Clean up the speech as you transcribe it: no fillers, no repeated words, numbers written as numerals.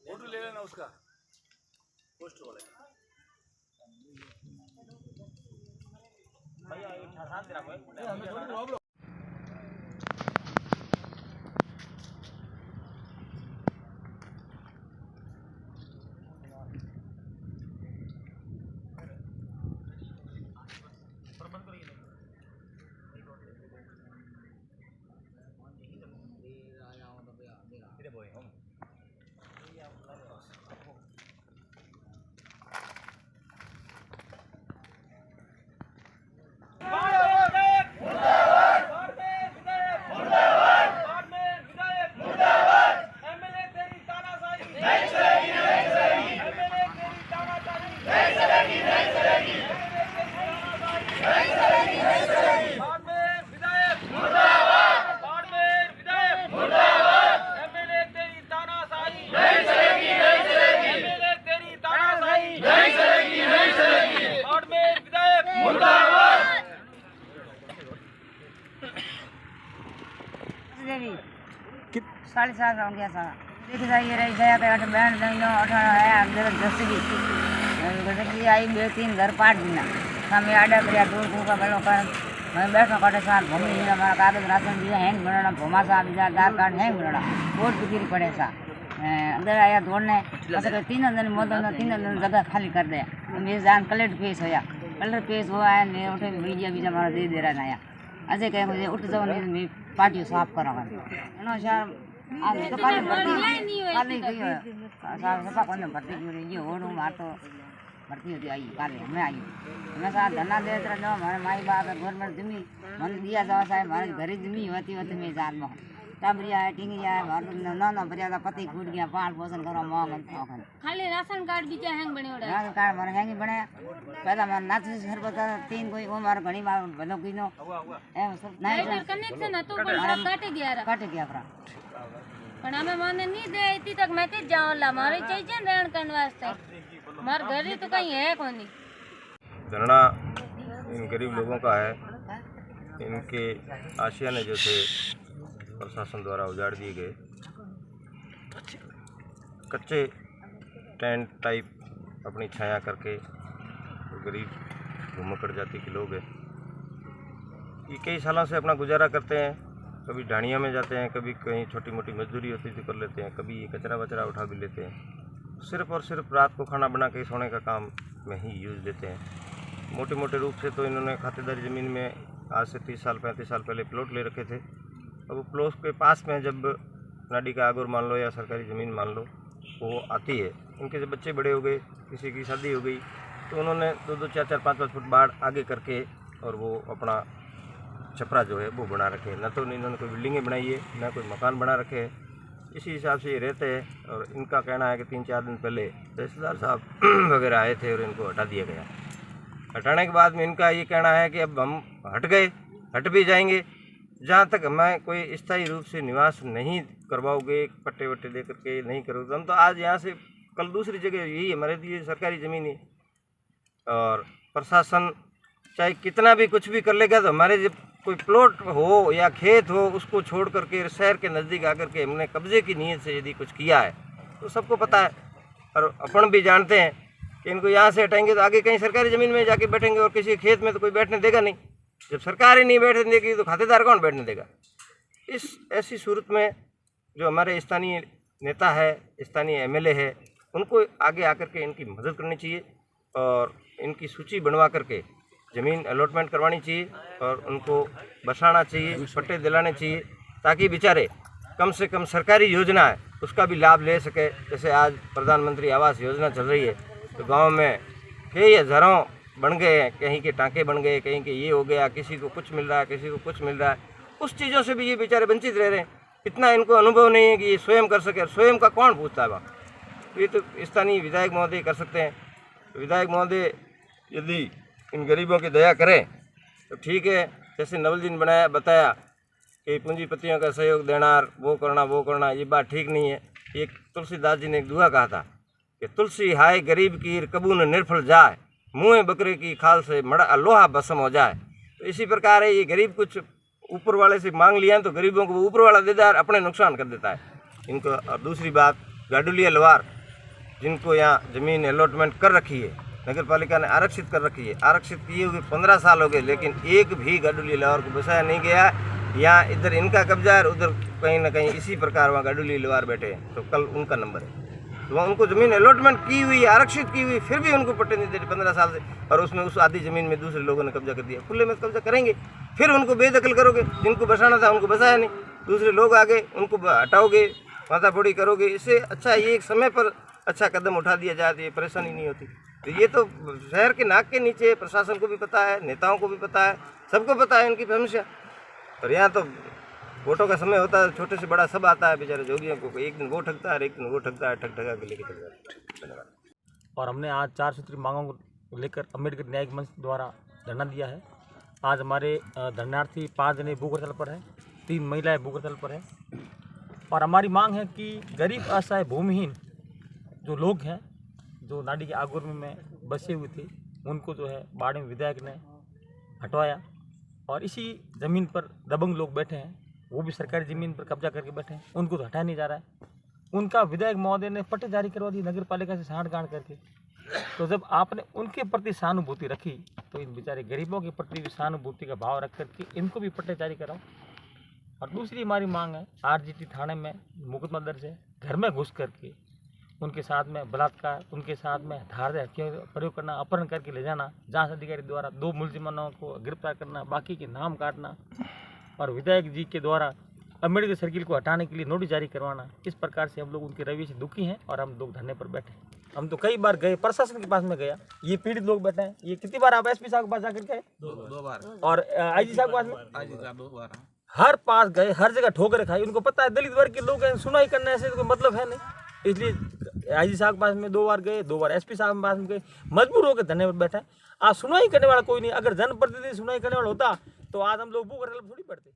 Photo ले लेना उसका पोस्टर वाले भैया ये ठहरा दे रहा है। साढ़े 7 हो गया सारा देखी जाइए रही गया के 8 बैंड दईनो 18 है अंदर 10 की गटकी आई 2-3 घर पाट दिना सामे आडा करया दूर दूर का बलो कर मैं बैठो काटे साथ भूमि ने हमारा कागज राशन दिया हैंग बनना भोमा सा बिजा आधार कार्ड हैंग बनना वोट बिगिर पड़े सा अंदर आया दौड़ने ऐसे 3 दिन मोदन 3 दिन जगह खाली कर दे मेरे जान कलेक्ट पेश होया कलेक्ट पेश हुआ है मैं उठे मीडिया भी हमारा दे रहा नया ऐसे कहे मुझे उठ जाओ नहीं पार्टी साफ करावा नो शार आज तो काले गई है साहब सफा कोने भर्ती की ये होड़ू मार तो भर्ती होती आई काले मैं आई मैं साथ धना दे रहा जो हमारे माई बाप गवर्नमेंट जमी मन दिया जावा साहब हमारे घरे जमी होती होती मैं जान में टाबरिया है टिंगिया है मार ना बरिया पति फूट गया पाल पोषण करो मांग खाली राशन कार्ड भी क्या हैंग बने ओड़ा राशन कार्ड मारे हैंग बने पहला मार नाथी घर बता 3 कोई वो मार घणी मार भलो कीनो एम सब नहीं कनेक्शन હતો પણ सब કાટી ગયા પણ અમે મને નહીં દે इती तक मैं के जावला मारे चाहिए रहन करन वास्ते मार घरे तो कहीं है कोनी धरना इन गरीब लोगों का है। इनके आशियाने जो थे प्रशासन द्वारा उजाड़ दिए गए कच्चे टेंट टाइप अपनी छाया करके गरीब घुमक्कड़ जाति के लोग हैं। ये कई सालों से अपना गुजारा करते हैं, कभी ढाणिया में जाते हैं, कभी कहीं छोटी मोटी मजदूरी होती तो कर लेते हैं, कभी कचरा वचरा उठा भी लेते हैं। सिर्फ और सिर्फ रात को खाना बना के सोने का काम में ही यूज़ लेते हैं। मोटे मोटे रूप से तो इन्होंने खातेदारी ज़मीन में आज से 30 साल 35 साल पहले प्लॉट ले रखे थे। अब वो प्लॉट के पास में जब नाडी का आगोर मान लो या सरकारी ज़मीन मान लो वो आती है, इनके जब बच्चे बड़े हो गए, किसी की शादी हो गई, तो उन्होंने 2-2 4-4 5-5 फुट बाढ़ आगे करके और वो अपना छपरा जो है वो बना रखे हैं। न तो इन्होंने कोई बिल्डिंगें बनाई है, न कोई मकान बना रखे हैं। इसी हिसाब से ये रहते हैं। और इनका कहना है कि 3-4 दिन पहले तहसीलदार साहब वगैरह आए थे और इनको हटा दिया गया। हटाने के बाद में इनका ये कहना है कि अब हम हट भी जाएंगे, जहाँ तक हमें कोई स्थायी रूप से निवास नहीं करवाओगे, पट्टे वट्टे दे करके नहीं करोगे, हम तो आज यहाँ से कल दूसरी जगह, यही हमारे लिए सरकारी ज़मीन है। और प्रशासन चाहे कितना भी कुछ भी कर लेगा, तो हमारे जब कोई प्लॉट हो या खेत हो उसको छोड़ करके शहर के नज़दीक आकर के हमने कब्जे की नीयत से यदि कुछ किया है तो सबको पता है। और अपन भी जानते हैं कि इनको यहाँ से हटाएंगे तो आगे कहीं सरकारी ज़मीन में जाके बैठेंगे, और किसी खेत में तो कोई बैठने देगा नहीं। जब सरकार ही नहीं बैठने देगी तो खातेदार कौन बैठने देगा। इस ऐसी सूरत में जो हमारे स्थानीय नेता है, स्थानीय MLA है, उनको आगे आकर के इनकी मदद करनी चाहिए और इनकी सूची बनवा करके ज़मीन अलॉटमेंट करवानी चाहिए और उनको बसाना चाहिए, पट्टे दिलाने चाहिए, ताकि बेचारे कम से कम सरकारी योजना है उसका भी लाभ ले सके। जैसे आज प्रधानमंत्री आवास योजना चल रही है, तो गांव में कई हज़ारों बन गए हैं, कहीं के टाँके बन गए, कहीं के ये हो गया, किसी को कुछ मिल रहा है, किसी को कुछ मिल रहा है। उस चीज़ों से भी ये बेचारे वंचित रह रहे हैं। इतना इनको अनुभव नहीं है कि ये स्वयं कर सके। स्वयं का कौन पूछता है वहाँ, ये तो स्थानीय विधायक महोदय कर सकते हैं। विधायक महोदय यदि इन गरीबों की दया करें तो ठीक है। जैसे नवल जी ने बताया कि पूंजीपतियों का सहयोग देना, वो करना, ये बात ठीक नहीं है। एक तुलसीदास जी ने एक दुआ कहा था कि तुलसी हाय गरीब कीर कबू न निर्फल जाए, मुँह बकरे की खाल से मड़ा लोहा भस्म हो जाए। तो इसी प्रकार है, ये गरीब कुछ ऊपर वाले से मांग लिया तो गरीबों को ऊपर वाला देता है, अपने नुकसान कर देता है इनको। और दूसरी बात, गाडुलिया लवार जिनको यहाँ ज़मीन अलॉटमेंट कर रखी है, नगर पालिका ने आरक्षित कर रखी है, आरक्षित किए हुए 15 साल हो गए, लेकिन एक भी गाडुलिया लवार को बसाया नहीं गया। यहाँ इधर इनका कब्जा है, उधर कहीं ना कहीं इसी प्रकार वहाँ गाडुलिया लवार बैठे हैं। तो कल उनका नंबर है, तो वहाँ उनको ज़मीन अलॉटमेंट की हुई, आरक्षित की हुई, फिर भी उनको पट्टे नहीं दे रहे 15 साल से। और उसमें उस आधी ज़मीन में दूसरे लोगों ने कब्जा कर दिया। खुले में कब्जा करेंगे, फिर उनको बेदखल करोगे, जिनको बसाना था उनको बसाया नहीं, दूसरे लोग आगे उनको हटाओगे, माथाफोड़ी करोगे। इससे अच्छा ये एक समय पर अच्छा कदम उठा दिया जाए तो ये परेशानी नहीं होती। तो ये तो शहर के नाक के नीचे प्रशासन को भी पता है, नेताओं को भी पता है, सबको पता है इनकी समस्या। और यहाँ तो वोटों का समय होता है, छोटे से बड़ा सब आता है बेचारे जोगियों को, एक दिन वो ठगता है, एक दिन वो ठगता है, ठग ठगा के लेके चल जाता है। धन्यवाद। और हमने आज 4 सूत्री मांगों को लेकर अम्बेडकर न्यायिक मंच द्वारा धरना दिया है। आज हमारे धरनार्थी 5 जने भूख हड़ताल पर है, 3 महिलाएं भूख हड़ताल पर है। और हमारी मांग है कि गरीब असहाय भूमिहीन जो लोग हैं, जो नाडी के आगुर में बसे हुए थे, उनको जो है बाढ़ में विधायक ने हटवाया। और इसी ज़मीन पर दबंग लोग बैठे हैं, वो भी सरकारी ज़मीन पर कब्जा करके बैठे हैं, उनको तो हटाया नहीं जा रहा है। उनका विधायक महोदय ने पट्टे जारी करवा दी नगर पालिका से साँठ-गांठ करके। तो जब आपने उनके प्रति सहानुभूति रखी, तो इन बेचारे गरीबों के प्रति भी सहानुभूति का भाव रख करके इनको भी पट्टे जारी कराओ। और दूसरी हमारी मांग है, आरजीटी थाने में मुकदमा दर्ज है, घर में घुस करके उनके साथ में बलात्कार, उनके साथ में धार हथियार प्रयोग करना, अपहरण करके ले जाना, जांच अधिकारी द्वारा 2 मुलजिमानों को गिरफ्तार करना, बाकी के नाम काटना, और विधायक जी के द्वारा अम्बेडकर सर्किल को हटाने के लिए नोटिस जारी करवाना। इस प्रकार से हम लोग उनके रवैये से दुखी हैं और हम लोग धरने पर बैठे हैं। हम तो कई बार गए, प्रशासन के पास में गया, ये पीड़ित लोग बैठे हैं। ये कितनी बार आप एसपी साहब के पास जाकर गए? 2 बार। और आईजी साहब के पास में? आईजी साहब 2 बार। हर पास गए, हर जगह ठोकर खाई। उनको पता है दलित वर्ग के लोग हैं, सुनाई करने से कोई मतलब है नहीं। इसलिए आईजी साहब के पास में 2 बार गए, 2 बार एसपी साहब के पास में गए, मजबूर होकर धरने पर बैठा है। आज सुनाई करने वाला कोई नहीं। अगर जनप्रतिनिधि सुनाई करने वाला होता तो आज हम लोग भूख हड़ताल थोड़ी पड़ते।